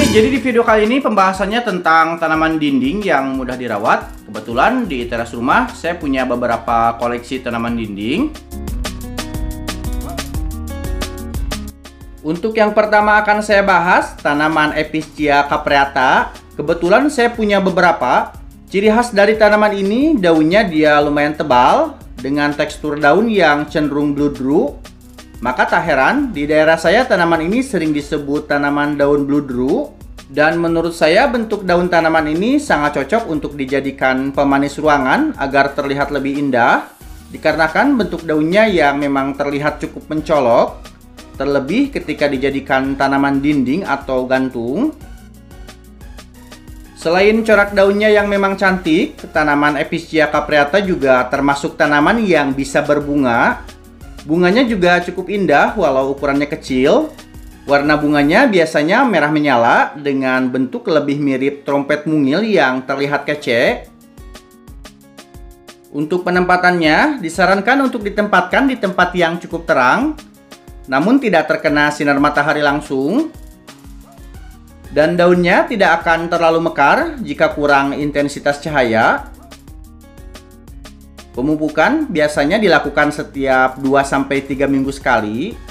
jadi di video kali ini pembahasannya tentang tanaman dinding yang mudah dirawat. Kebetulan di teras rumah saya punya beberapa koleksi tanaman dinding. Untuk yang pertama akan saya bahas tanaman Epischia capreata. Kebetulan saya punya beberapa. Ciri khas dari tanaman ini, daunnya dia lumayan tebal dengan tekstur daun yang cenderung bludru. Maka tak heran, di daerah saya tanaman ini sering disebut tanaman daun bludru. Dan menurut saya bentuk daun tanaman ini sangat cocok untuk dijadikan pemanis ruangan agar terlihat lebih indah. Dikarenakan bentuk daunnya yang memang terlihat cukup mencolok, terlebih ketika dijadikan tanaman dinding atau gantung. Selain corak daunnya yang memang cantik, tanaman Epischia capreata juga termasuk tanaman yang bisa berbunga. Bunganya juga cukup indah walau ukurannya kecil. Warna bunganya biasanya merah menyala dengan bentuk lebih mirip trompet mungil yang terlihat kece. Untuk penempatannya, disarankan untuk ditempatkan di tempat yang cukup terang, namun tidak terkena sinar matahari langsung. Dan daunnya tidak akan terlalu mekar jika kurang intensitas cahaya. Pemupukan biasanya dilakukan setiap 2-3 minggu sekali.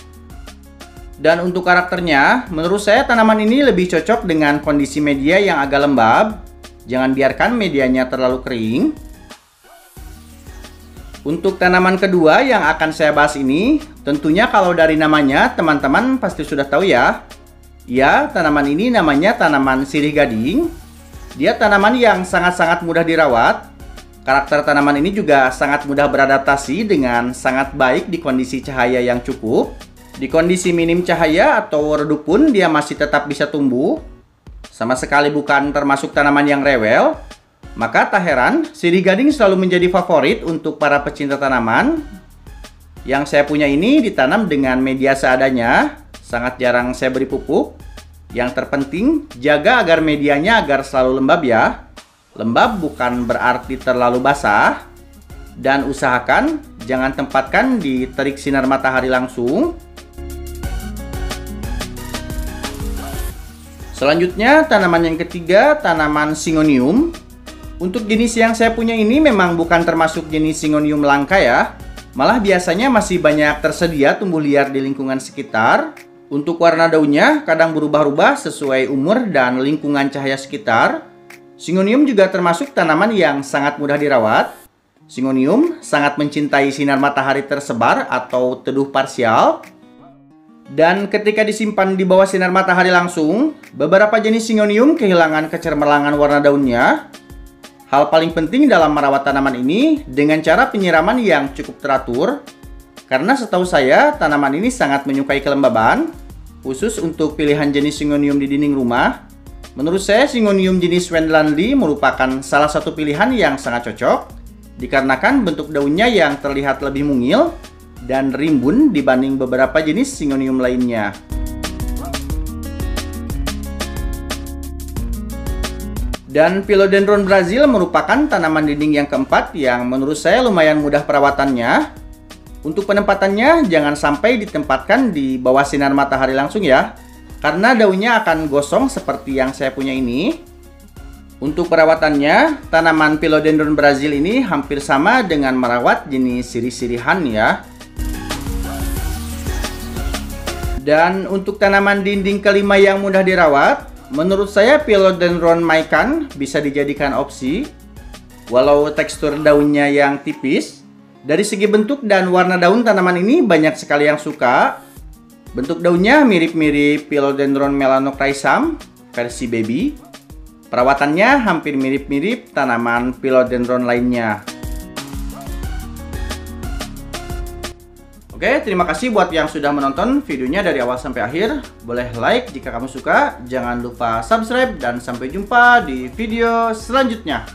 Dan untuk karakternya, menurut saya tanaman ini lebih cocok dengan kondisi media yang agak lembab. Jangan biarkan medianya terlalu kering. Untuk tanaman kedua yang akan saya bahas ini, tentunya kalau dari namanya teman-teman pasti sudah tahu ya. Ya, tanaman ini namanya tanaman sirih gading. Dia tanaman yang sangat-sangat mudah dirawat. Karakter tanaman ini juga sangat mudah beradaptasi dengan sangat baik di kondisi cahaya yang cukup. Di kondisi minim cahaya atau redup pun dia masih tetap bisa tumbuh. Sama sekali bukan termasuk tanaman yang rewel. Maka tak heran, sirih gading selalu menjadi favorit untuk para pecinta tanaman. Yang saya punya ini ditanam dengan media seadanya. Sangat jarang saya beri pupuk. Yang terpenting, jaga agar medianya selalu lembab ya. Lembab bukan berarti terlalu basah. Dan usahakan jangan tempatkan di terik sinar matahari langsung. Selanjutnya, tanaman yang ketiga, tanaman Syngonium. Untuk jenis yang saya punya ini memang bukan termasuk jenis Syngonium langka ya. Malah biasanya masih banyak tersedia tumbuh liar di lingkungan sekitar. Untuk warna daunnya kadang berubah-ubah sesuai umur dan lingkungan cahaya sekitar. Syngonium juga termasuk tanaman yang sangat mudah dirawat. Syngonium sangat mencintai sinar matahari tersebar atau teduh parsial. Dan ketika disimpan di bawah sinar matahari langsung, beberapa jenis Syngonium kehilangan kecermerlangan warna daunnya. Hal paling penting dalam merawat tanaman ini dengan cara penyiraman yang cukup teratur. Karena setahu saya tanaman ini sangat menyukai kelembaban, khusus untuk pilihan jenis Syngonium di dinding rumah. Menurut saya Syngonium jenis Wendlandii merupakan salah satu pilihan yang sangat cocok, dikarenakan bentuk daunnya yang terlihat lebih mungil dan rimbun dibanding beberapa jenis Syngonium lainnya. Dan Philodendron Brazil merupakan tanaman dinding yang keempat yang menurut saya lumayan mudah perawatannya. Untuk penempatannya jangan sampai ditempatkan di bawah sinar matahari langsung ya, karena daunnya akan gosong seperti yang saya punya ini. Untuk perawatannya, tanaman Philodendron Brazil ini hampir sama dengan merawat jenis sirih-sirihan ya. Dan untuk tanaman dinding kelima yang mudah dirawat, menurut saya Philodendron Maikan bisa dijadikan opsi. Walau tekstur daunnya yang tipis, dari segi bentuk dan warna daun tanaman ini banyak sekali yang suka. Bentuk daunnya mirip-mirip Philodendron Melanochrysum versi baby. Perawatannya hampir mirip-mirip tanaman Philodendron lainnya. Oke, terima kasih buat yang sudah menonton videonya dari awal sampai akhir. Boleh like jika kamu suka, jangan lupa subscribe, dan sampai jumpa di video selanjutnya.